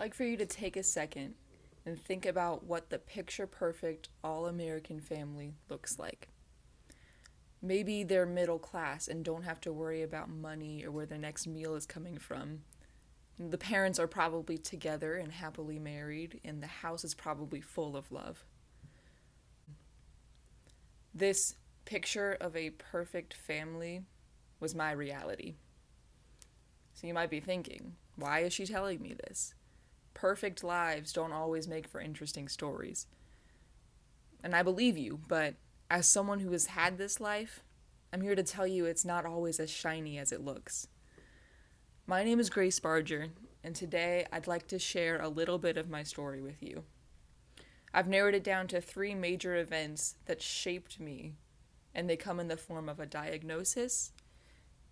like for you to take a second and think about what the picture perfect all American family looks like. Maybe they're middle class and don't have to worry about money or where their next meal is coming from. The parents are probably together and happily married, and the house is probably full of love. This picture of a perfect family was my reality. So you might be thinking, why is she telling me this? Perfect lives don't always make for interesting stories. And I believe you, but as someone who has had this life, I'm here to tell you it's not always as shiny as it looks. My name is Grace Barger, and today I'd like to share a little bit of my story with you. I've narrowed it down to 3 major events that shaped me, and they come in the form of a diagnosis,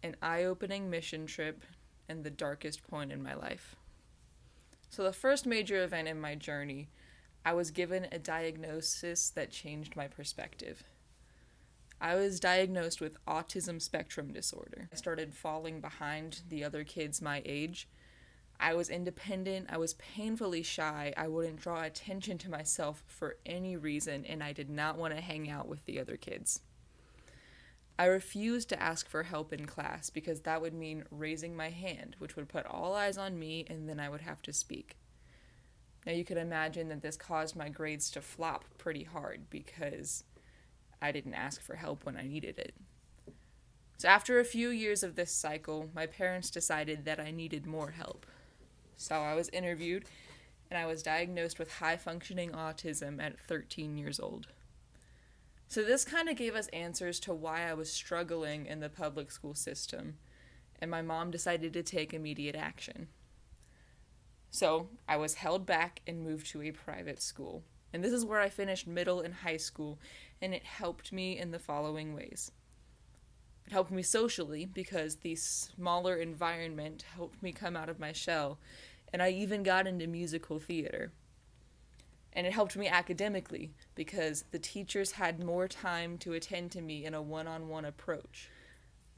an eye-opening mission trip, and the darkest point in my life. So the first major event in my journey, I was given a diagnosis that changed my perspective. I was diagnosed with autism spectrum disorder. I started falling behind the other kids my age. I was independent, I was painfully shy, I wouldn't draw attention to myself for any reason, and I did not want to hang out with the other kids. I refused to ask for help in class because that would mean raising my hand, which would put all eyes on me, and then I would have to speak. Now you can imagine that this caused my grades to flop pretty hard because I didn't ask for help when I needed it. So after a few years of this cycle, my parents decided that I needed more help. So I was interviewed, and I was diagnosed with high-functioning autism at 13 years old. So this kind of gave us answers to why I was struggling in the public school system, and my mom decided to take immediate action. So I was held back and moved to a private school. And this is where I finished middle and high school, and it helped me in the following ways. It helped me socially because the smaller environment helped me come out of my shell, and I even got into musical theater. And it helped me academically because the teachers had more time to attend to me in a one-on-one approach.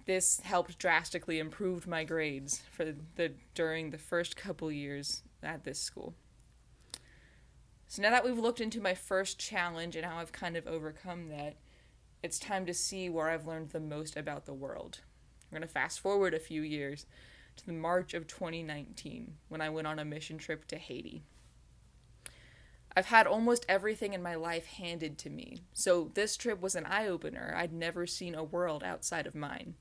This helped drastically improve my grades during the first couple years at this school. So now that we've looked into my first challenge and how I've kind of overcome that, it's time to see where I've learned the most about the world. We're going to fast forward a few years to the March of 2019 when I went on a mission trip to Haiti. I've had almost everything in my life handed to me, so this trip was an eye-opener. I'd never seen a world outside of mine.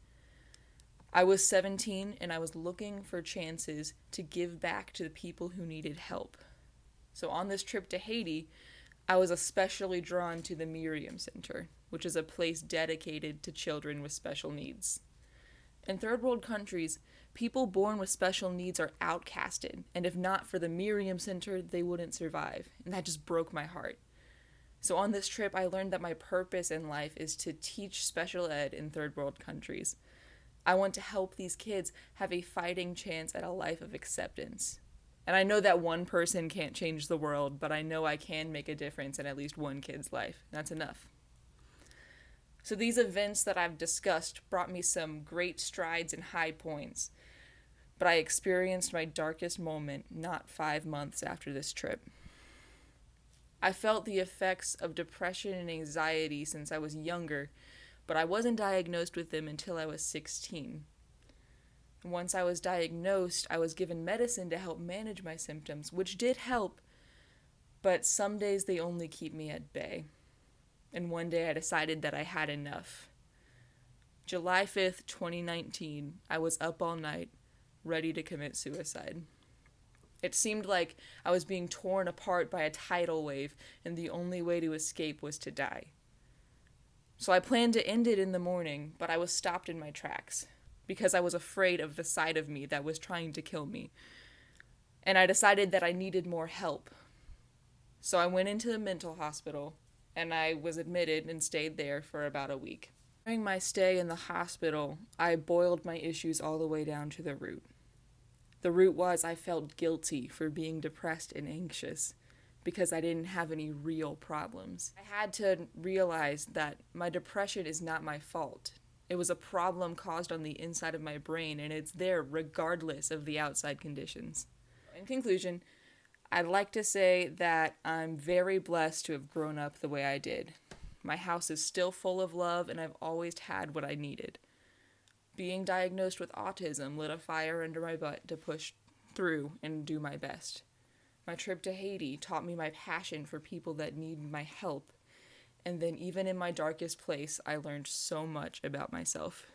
I was 17 and I was looking for chances to give back to the people who needed help. So on this trip to Haiti, I was especially drawn to the Miriam Center, which is a place dedicated to children with special needs. In third world countries, people born with special needs are outcasted, and if not for the Miriam Center, they wouldn't survive, and that just broke my heart. So on this trip, I learned that my purpose in life is to teach special ed in third world countries. I want to help these kids have a fighting chance at a life of acceptance. And I know that one person can't change the world, but I know I can make a difference in at least one kid's life. That's enough. So these events that I've discussed brought me some great strides and high points, but I experienced my darkest moment not 5 months after this trip. I felt the effects of depression and anxiety since I was younger, but I wasn't diagnosed with them until I was 16. Once I was diagnosed, I was given medicine to help manage my symptoms, which did help, but some days they only keep me at bay. And one day I decided that I had enough. July 5th, 2019, I was up all night, ready to commit suicide. It seemed like I was being torn apart by a tidal wave, and the only way to escape was to die. So I planned to end it in the morning, but I was stopped in my tracks, because I was afraid of the side of me that was trying to kill me. And I decided that I needed more help. So I went into the mental hospital, and I was admitted and stayed there for about a week. During my stay in the hospital, I boiled my issues all the way down to the root. The root was I felt guilty for being depressed and anxious because I didn't have any real problems. I had to realize that my depression is not my fault. It was a problem caused on the inside of my brain, and it's there regardless of the outside conditions. In conclusion, I'd like to say that I'm very blessed to have grown up the way I did. My house is still full of love, and I've always had what I needed. Being diagnosed with autism lit a fire under my butt to push through and do my best. My trip to Haiti taught me my passion for people that need my help. And then, even in my darkest place, I learned so much about myself.